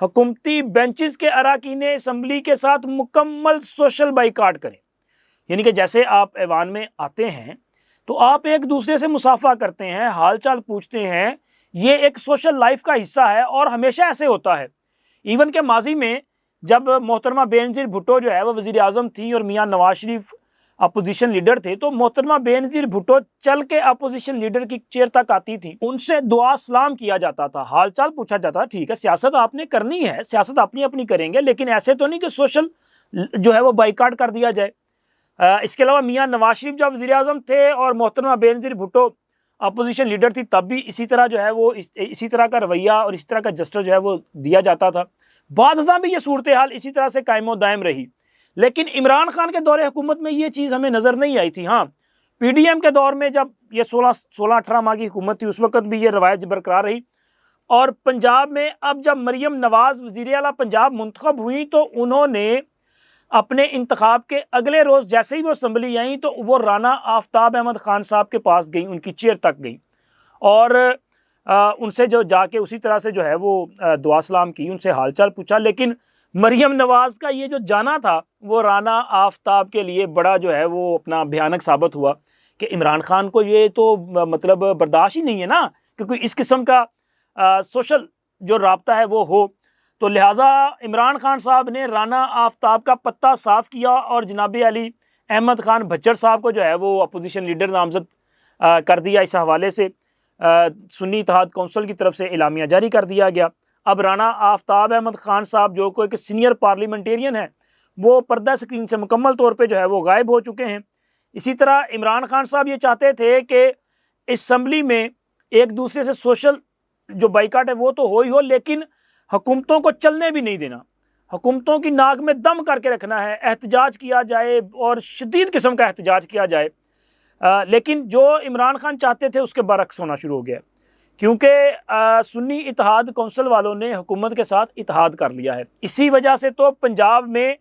حکومتی بینچز کے اراکین اسمبلی کے ساتھ مکمل سوشل بائیکاٹ کریں. یعنی کہ جیسے آپ ایوان میں آتے ہیں تو آپ ایک دوسرے سے مصافحہ کرتے ہیں, حال چال پوچھتے ہیں, یہ ایک سوشل لائف کا حصہ ہے اور ہمیشہ ایسے ہوتا ہے. ایون کہ ماضی میں جب محترمہ بینظیر بھٹو جو ہے وہ وزیر اعظم تھیں اور میاں نواز شریف اپوزیشن لیڈر تھے, تو محترمہ بینظیر بھٹو چل کے اپوزیشن لیڈر کی چیئر تک آتی تھی, ان سے دعا سلام کیا جاتا تھا, حال چال پوچھا جاتا تھا. ٹھیک ہے, سیاست آپ نے کرنی ہے, سیاست اپنی اپنی کریں گے, لیکن ایسے تو نہیں کہ سوشل جو ہے وہ بائیکاٹ کر دیا جائے. اس کے علاوہ میاں نواز شریف جب وزیر اعظم تھے اور محترمہ بینظیر بھٹو اپوزیشن لیڈر تھی, تب بھی اسی طرح جو ہے وہ اسی طرح کا رویہ اور اس طرح کا جسٹر جو ہے وہ دیا جاتا تھا. بعد ازاں بھی یہ صورتحال اسی طرح سے قائم و دائم رہی, لیکن عمران خان کے دور حکومت میں یہ چیز ہمیں نظر نہیں آئی تھی. ہاں, پی ڈی ایم کے دور میں جب یہ 16-18 ماہ کی حکومت تھی, اس وقت بھی یہ روایت برقرار رہی. اور پنجاب میں اب جب مریم نواز وزیر اعلیٰ پنجاب منتخب ہوئی تو انہوں نے اپنے انتخاب کے اگلے روز جیسے ہی وہ اسمبلی آئیں تو وہ رانا آفتاب احمد خان صاحب کے پاس گئیں, ان کی چیئر تک گئیں اور ان سے جو جا کے اسی طرح سے جو ہے وہ دعا سلام کی, ان سے حال چال پوچھا. لیکن مریم نواز کا یہ جو جانا تھا وہ رانا آفتاب کے لیے بڑا جو ہے وہ اپنا بھیانک ثابت ہوا کہ عمران خان کو یہ تو مطلب برداشت ہی نہیں ہے نا کہ کوئی اس قسم کا سوشل جو رابطہ ہے وہ ہو. تو لہٰذا عمران خان صاحب نے رانا آفتاب کا پتہ صاف کیا اور جناب علی احمد خان بھچر صاحب کو جو ہے وہ اپوزیشن لیڈر نامزد کر دیا. اس حوالے سے سنی اتحاد کونسل کی طرف سے اعلامیہ جاری کر دیا گیا. اب رانا آفتاب احمد خان صاحب جو کوئی سینئر پارلیمنٹیرین ہے وہ پردہ سکرین سے مکمل طور پہ جو ہے وہ غائب ہو چکے ہیں. اسی طرح عمران خان صاحب یہ چاہتے تھے کہ اسمبلی میں ایک دوسرے سے سوشل جو بائیکاٹ ہے وہ تو ہو ہی ہو, لیکن حکومتوں کو چلنے بھی نہیں دینا, حکومتوں کی ناک میں دم کر کے رکھنا ہے, احتجاج کیا جائے اور شدید قسم کا احتجاج کیا جائے. لیکن جو عمران خان چاہتے تھے اس کے برعکس ہونا شروع ہو گیا, کیونکہ سنی اتحاد کونسل والوں نے حکومت کے ساتھ اتحاد کر لیا ہے. اسی وجہ سے تو پنجاب میں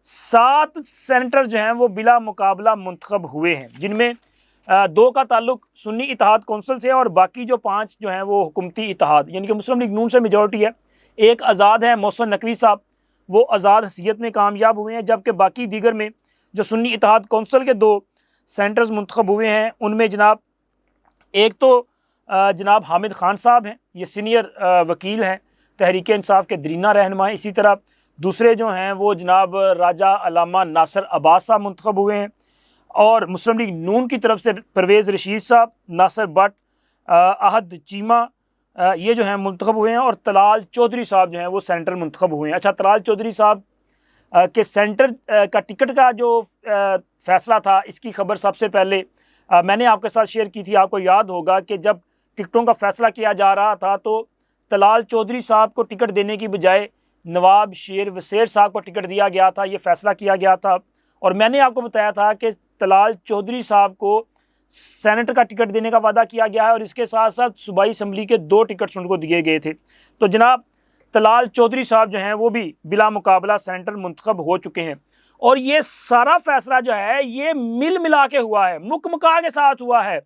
7 سینیٹر جو ہیں وہ بلا مقابلہ منتخب ہوئے ہیں, جن میں 2 کا تعلق سنی اتحاد کونسل سے اور باقی جو 5 جو ہیں وہ حکومتی اتحاد یعنی کہ مسلم لیگ نون سے میجورٹی ہے. ایک آزاد ہے محسن نقوی صاحب, وہ آزاد حیثیت میں کامیاب ہوئے ہیں, جبکہ باقی دیگر میں جو سنی اتحاد کونسل کے 2 سینٹرز منتخب ہوئے ہیں ان میں جناب ایک تو جناب حامد خان صاحب ہیں, یہ سینئر وکیل ہیں, تحریک انصاف کے درینہ رہنما ہیں. اسی طرح دوسرے جو ہیں وہ جناب راجہ علامہ ناصر عباس صاحب منتخب ہوئے ہیں, اور مسلم لیگ نون کی طرف سے پرویز رشید صاحب, ناصر بٹ, احد چیمہ یہ جو ہیں منتخب ہوئے ہیں, اور طلال چودھری صاحب جو ہیں وہ سینٹر منتخب ہوئے ہیں. اچھا, طلال چودھری صاحب کے سینٹر کا ٹکٹ کا جو فیصلہ تھا اس کی خبر سب سے پہلے میں نے آپ کے ساتھ شیئر کی تھی. آپ کو یاد ہوگا کہ جب ٹکٹوں کا فیصلہ کیا جا رہا تھا تو طلال چودھری صاحب کو ٹکٹ دینے کی بجائے نواب شیر وسیر صاحب کو ٹکٹ دیا گیا تھا, یہ فیصلہ کیا گیا تھا. اور میں نے آپ کو بتایا تھا کہ طلال چودھری صاحب کو سینیٹر کا ٹکٹ دینے کا وعدہ کیا گیا ہے اور اس کے ساتھ ساتھ صوبائی اسمبلی کے 2 ٹکٹس ان کو دیے گئے تھے. تو جناب طلال چودھری صاحب جو ہیں وہ بھی بلا مقابلہ سینیٹر منتخب ہو چکے ہیں. اور یہ سارا فیصلہ جو ہے یہ مل ملا کے ہوا ہے, مکمکا کے ساتھ ہوا ہے,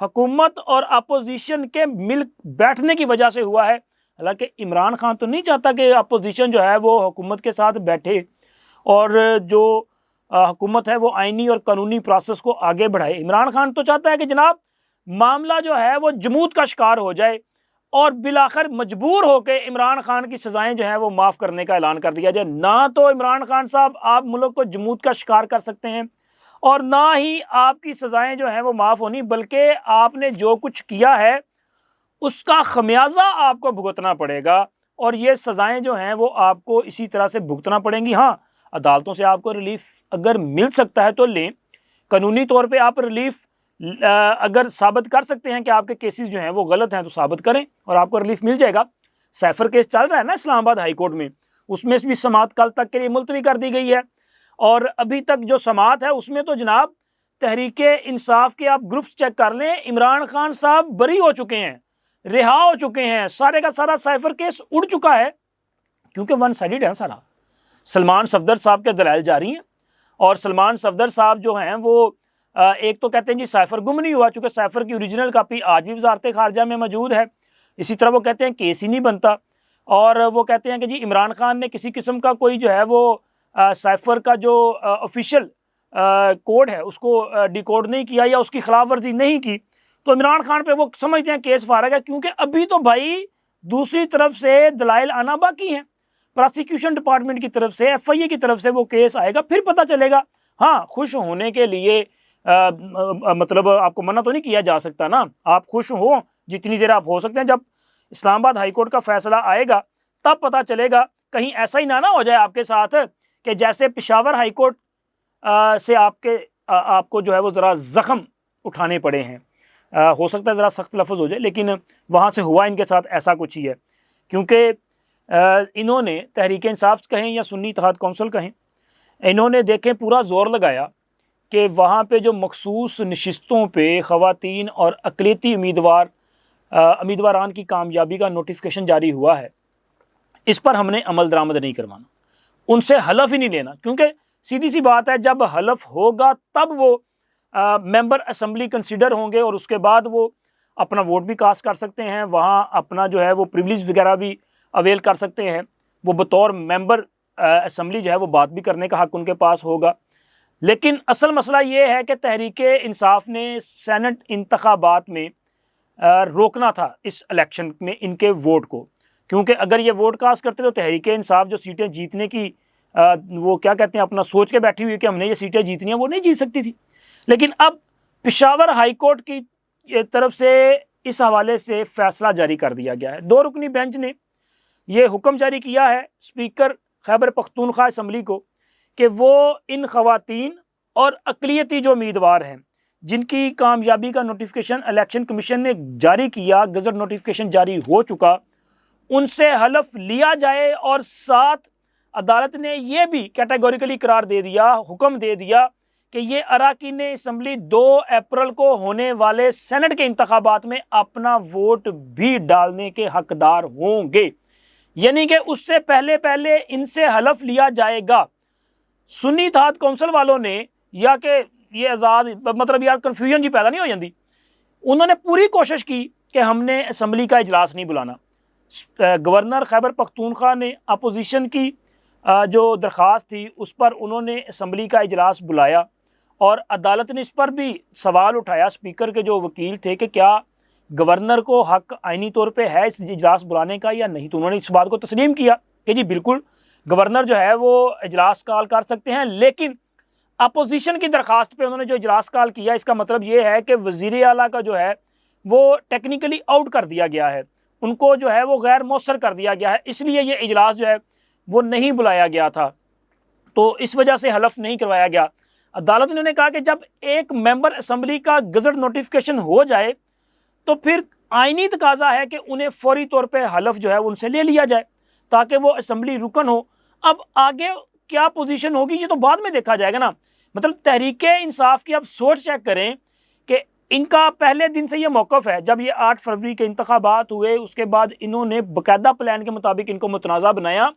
حکومت اور اپوزیشن کے مل بیٹھنے کی وجہ سے ہوا ہے. حالانکہ عمران خان تو نہیں چاہتا کہ اپوزیشن جو ہے وہ حکومت کے ساتھ بیٹھے اور جو حکومت ہے وہ آئینی اور قانونی پروسیس کو آگے بڑھائے. عمران خان تو چاہتا ہے کہ جناب معاملہ جو ہے وہ جمود کا شکار ہو جائے اور بالآخر مجبور ہو کے عمران خان کی سزائیں جو ہیں وہ معاف کرنے کا اعلان کر دیا جائے. نہ تو عمران خان صاحب آپ ملک کو جمود کا شکار کر سکتے ہیں اور نہ ہی آپ کی سزائیں جو ہیں وہ معاف ہونی, بلکہ آپ نے جو کچھ کیا ہے اس کا خمیازہ آپ کو بھگتنا پڑے گا اور یہ سزائیں جو ہیں وہ آپ کو اسی طرح سے بھگتنا پڑیں گی. ہاں, عدالتوں سے آپ کو ریلیف اگر مل سکتا ہے تو لیں, قانونی طور پہ آپ ریلیف اگر ثابت کر سکتے ہیں کہ آپ کے کیسز جو ہیں وہ غلط ہیں تو ثابت کریں اور آپ کو ریلیف مل جائے گا. سیفر کیس چل رہا ہے نا اسلام آباد ہائی کورٹ میں, اس میں بھی سماعت کل تک کے لیے ملتوی کر دی گئی ہے اور ابھی تک جو سماعت ہے اس میں تو جناب تحریک انصاف کے آپ گروپس چیک کر لیں, عمران خان صاحب بری ہو چکے ہیں, رہا ہو چکے ہیں, سارے کا سارا سیفر کیس اڑ چکا ہے کیونکہ ون سائیڈڈ ہے سارا. سلمان صفدر صاحب کے دلائل جاری ہیں اور سلمان صفدر صاحب جو ہیں وہ ایک تو کہتے ہیں جی سائفر گم نہیں ہوا چونکہ سائفر کی اوریجنل کاپی آج بھی وزارت خارجہ میں موجود ہے. اسی طرح وہ کہتے ہیں کیس ہی نہیں بنتا. اور وہ کہتے ہیں کہ جی عمران خان نے کسی قسم کا کوئی جو ہے وہ سائفر کا جو آفیشیل کوڈ ہے اس کو ڈیکوڈ نہیں کیا یا اس کی خلاف ورزی نہیں کی، تو عمران خان پہ وہ سمجھتے ہیں کیس فارغ ہے، کیونکہ ابھی تو بھائی دوسری طرف سے دلائل آنا باقی ہیں، پراسیکیوشن ڈپارٹمنٹ کی طرف سے، ایف آئی اے کی طرف سے وہ کیس آئے گا، پھر پتہ چلے گا۔ ہاں خوش ہونے کے لیے مطلب آپ کو منع تو نہیں کیا جا سکتا نا، آپ خوش ہوں جتنی دیر آپ ہو سکتے ہیں، جب اسلام آباد ہائی کورٹ کا فیصلہ آئے گا تب پتہ چلے گا، کہیں ایسا ہی نہ ہو جائے آپ کے ساتھ کہ جیسے پشاور ہائی کورٹ سے آپ کو جو ہے وہ ذرا زخم اٹھانے پڑے ہیں، ہو سکتا ہے ذرا سخت لفظ ہو جائے، لیکن وہاں سے ہوا ان کے ساتھ ایسا کچھ ہی ہے، کیونکہ انہوں نے تحریک انصاف کہیں یا سنی اتحاد کونسل کہیں، انہوں نے دیکھیں پورا زور لگایا کہ وہاں پہ جو مخصوص نشستوں پہ خواتین اور اقلیتی امیدواران کی کامیابی کا نوٹیفیکیشن جاری ہوا ہے، اس پر ہم نے عمل درآمد نہیں کروانا، ان سے حلف ہی نہیں لینا، کیونکہ سیدھی سی بات ہے جب حلف ہوگا تب وہ ممبر اسمبلی کنسیڈر ہوں گے اور اس کے بعد وہ اپنا ووٹ بھی کاسٹ کر سکتے ہیں، وہاں اپنا جو ہے وہ پریویلیج وغیرہ بھی اویل کر سکتے ہیں، وہ بطور ممبر اسمبلی جو ہے وہ بات بھی کرنے کا حق ان کے پاس ہوگا۔ لیکن اصل مسئلہ یہ ہے کہ تحریک انصاف نے سینٹ انتخابات میں روکنا تھا اس الیکشن میں ان کے ووٹ کو، کیونکہ اگر یہ ووٹ کاسٹ کرتے تو تحریک انصاف جو سیٹیں جیتنے کی وہ کیا کہتے ہیں اپنا سوچ کے بیٹھی ہوئی کہ ہم نے یہ سیٹیں جیتنی ہیں، وہ نہیں جیت سکتی تھی۔ لیکن اب پشاور ہائی کورٹ کی طرف سے اس حوالے سے فیصلہ جاری کر دیا گیا ہے، 2 رکنی بینچ نے یہ حکم جاری کیا ہے اسپیکر خیبر پختونخوا اسمبلی کو کہ وہ ان خواتین اور اقلیتی جو امیدوار ہیں جن کی کامیابی کا نوٹیفیکیشن الیکشن کمیشن نے جاری کیا، گزٹ نوٹیفیکیشن جاری ہو چکا، ان سے حلف لیا جائے، اور ساتھ عدالت نے یہ بھی کیٹیگوریکلی قرار دے دیا، حکم دے دیا کہ یہ اراکین اسمبلی 2 اپریل کو ہونے والے سینٹ کے انتخابات میں اپنا ووٹ بھی ڈالنے کے حقدار ہوں گے، یعنی کہ اس سے پہلے ان سے حلف لیا جائے گا۔ سنی اتحاد کونسل والوں نے یا کہ یہ آزاد مطلب یار کنفیوژن جی پیدا نہیں ہو جاتی، انہوں نے پوری کوشش کی کہ ہم نے اسمبلی کا اجلاس نہیں بلانا، گورنر خیبر پختونخوا نے اپوزیشن کی جو درخواست تھی اس پر انہوں نے اسمبلی کا اجلاس بلایا، اور عدالت نے اس پر بھی سوال اٹھایا اسپیکر کے جو وکیل تھے کہ کیا گورنر کو حق آئینی طور پہ ہے اس اجلاس بلانے کا یا نہیں، تو انہوں نے اس بات کو تسلیم کیا کہ جی بالکل گورنر جو ہے وہ اجلاس کال کر سکتے ہیں، لیکن اپوزیشن کی درخواست پہ انہوں نے جو اجلاس کال کیا اس کا مطلب یہ ہے کہ وزیر اعلیٰ کا جو ہے وہ ٹیکنیکلی آؤٹ کر دیا گیا ہے، ان کو جو ہے وہ غیر مؤثر کر دیا گیا ہے، اس لیے یہ اجلاس جو ہے وہ نہیں بلایا گیا تھا، تو اس وجہ سے حلف نہیں کروایا گیا۔ عدالت نے کہا کہ جب ایک ممبر اسمبلی کا گزٹ نوٹیفیکیشن ہو جائے تو پھر آئینی تقاضا ہے کہ انہیں فوری طور پہ حلف جو ہے ان سے لے لیا جائے تاکہ وہ اسمبلی رکن ہو۔ اب آگے کیا پوزیشن ہوگی یہ تو بعد میں دیکھا جائے گا نا، مطلب تحریک انصاف کی اب سوچ چیک کریں کہ ان کا پہلے دن سے یہ موقف ہے، جب یہ 8 فروری کے انتخابات ہوئے اس کے بعد انہوں نے باقاعدہ پلان کے مطابق ان کو متنازع بنایا،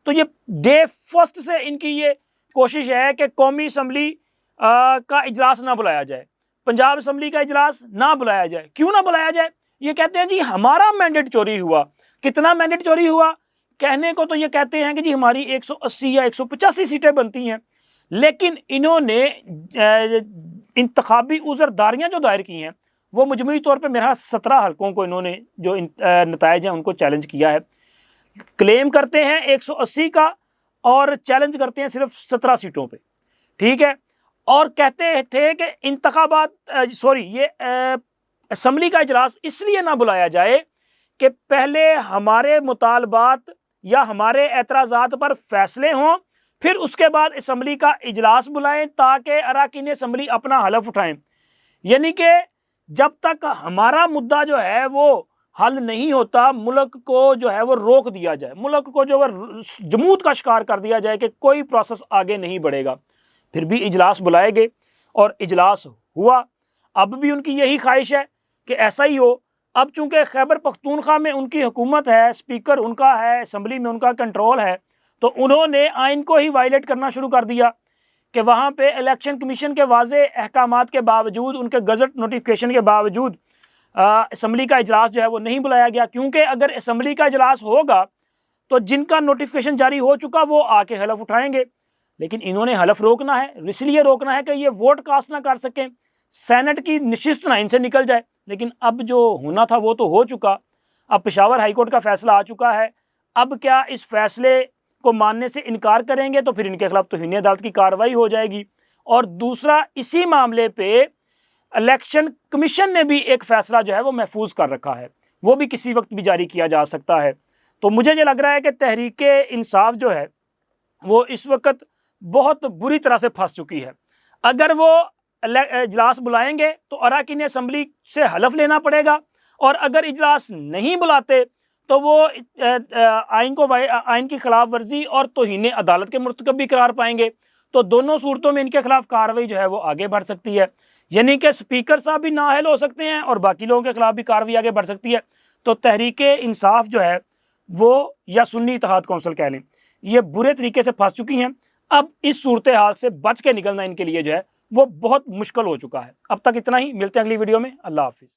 تو یہ ڈے فرسٹ سے ان کی یہ کوشش ہے کہ قومی اسمبلی کا اجلاس نہ بلایا جائے، پنجاب اسمبلی کا اجلاس نہ بلایا جائے۔ کیوں نہ بلایا جائے؟ یہ کہتے ہیں جی ہمارا مینڈیٹ چوری ہوا۔ کتنا مینڈیٹ چوری ہوا؟ کہنے کو تو یہ کہتے ہیں کہ جی ہماری 180 یا 185 سیٹیں بنتی ہیں، لیکن انہوں نے انتخابی عذرداریاں جو دائر کی ہیں وہ مجموعی طور پہ میرا 17 حلقوں کو انہوں نے جو نتائج ہیں ان کو چیلنج کیا ہے، کلیم کرتے ہیں 180 کا اور چیلنج کرتے ہیں صرف 17 سیٹوں پہ، ٹھیک ہے، اور کہتے تھے کہ یہ اسمبلی کا اجلاس اس لیے نہ بلایا جائے کہ پہلے ہمارے مطالبات یا ہمارے اعتراضات پر فیصلے ہوں، پھر اس کے بعد اسمبلی کا اجلاس بلائیں تاکہ اراکین اسمبلی اپنا حلف اٹھائیں، یعنی کہ جب تک ہمارا مدعا جو ہے وہ حل نہیں ہوتا ملک کو جو ہے وہ روک دیا جائے، ملک کو جو ہے جمود کا شکار کر دیا جائے کہ کوئی پروسیس آگے نہیں بڑھے گا۔ پھر بھی اجلاس بلائے گئے اور اجلاس ہوا۔ اب بھی ان کی یہی خواہش ہے کہ ایسا ہی ہو۔ اب چونکہ خیبر پختونخوا میں ان کی حکومت ہے، اسپیکر ان کا ہے، اسمبلی میں ان کا کنٹرول ہے، تو انہوں نے آئین کو ہی وائلیٹ کرنا شروع کر دیا کہ وہاں پہ الیکشن کمیشن کے واضح احکامات کے باوجود، ان کے گزٹ نوٹیفیکیشن کے باوجود اسمبلی کا اجلاس جو ہے وہ نہیں بلایا گیا، کیونکہ اگر اسمبلی کا اجلاس ہوگا تو جن کا نوٹیفیکیشن جاری ہو چکا وہ آ کے حلف اٹھائیں گے، لیکن انہوں نے حلف روکنا ہے، اس لیے روکنا ہے کہ یہ ووٹ کاسٹ نہ کر سکیں، سینٹ کی نشست نہ ان سے نکل جائے۔ لیکن اب جو ہونا تھا وہ تو ہو چکا، اب پشاور ہائی کورٹ کا فیصلہ آ چکا ہے، اب کیا اس فیصلے کو ماننے سے انکار کریں گے تو پھر ان کے خلاف توہین عدالت کی کارروائی ہو جائے گی۔ اور دوسرا، اسی معاملے پہ الیکشن کمیشن نے بھی ایک فیصلہ جو ہے وہ محفوظ کر رکھا ہے، وہ بھی کسی وقت بھی جاری کیا جا سکتا ہے۔ تو مجھے یہ لگ رہا ہے کہ تحریک انصاف جو ہے وہ اس وقت بہت بری طرح سے پھنس چکی ہے۔ اگر وہ اجلاس بلائیں گے تو اراکین اسمبلی سے حلف لینا پڑے گا، اور اگر اجلاس نہیں بلاتے تو وہ آئین کی خلاف ورزی اور توہین عدالت کے مرتکب بھی قرار پائیں گے۔ تو دونوں صورتوں میں ان کے خلاف کارروائی جو ہے وہ آگے بڑھ سکتی ہے، یعنی کہ اسپیکر صاحب بھی نااہل ہو سکتے ہیں اور باقی لوگوں کے خلاف بھی کارروائی آگے بڑھ سکتی ہے۔ تو تحریک انصاف جو ہے وہ، یا سنی اتحاد کونسل کہہ لیں، یہ برے طریقے سے پھنس چکی ہیں۔ اب اس صورتحال سے بچ کے نکلنا ان کے لیے جو ہے وہ بہت مشکل ہو چکا ہے۔ اب تک اتنا ہی، ملتے ہیں اگلی ویڈیو میں، اللہ حافظ۔